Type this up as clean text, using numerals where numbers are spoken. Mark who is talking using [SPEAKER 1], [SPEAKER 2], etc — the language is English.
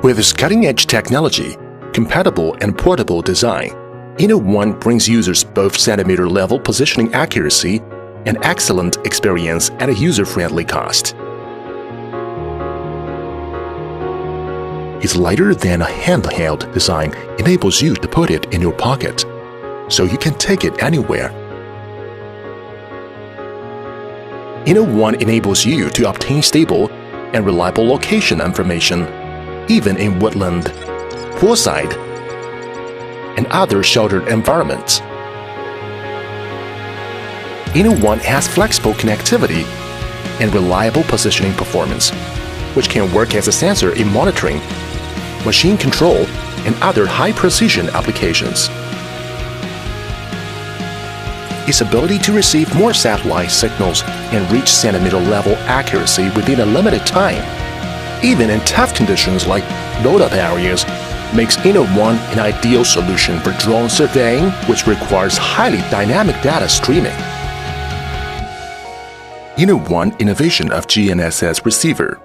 [SPEAKER 1] With its cutting-edge technology, compatible and portable design, inno One brings users both centimeter-level positioning accuracy and excellent experience at a user-friendly cost. Its lighter than a handheld design enables you to put it in your pocket, so you can take it anywhere. inno One enables you to obtain stable and reliable location information, even in woodland, poolside, and other sheltered environments. inno One has flexible connectivity and reliable positioning performance, which can work as a sensor in monitoring, machine control, and other high-precision applications. Its ability to receive more satellite signals and reach centimeter-level accuracy within a limited time, even in tough conditions like built-up areas, makes inno One an ideal solution for drone surveying, which requires highly dynamic data streaming. inno One innovation of GNSS receiver.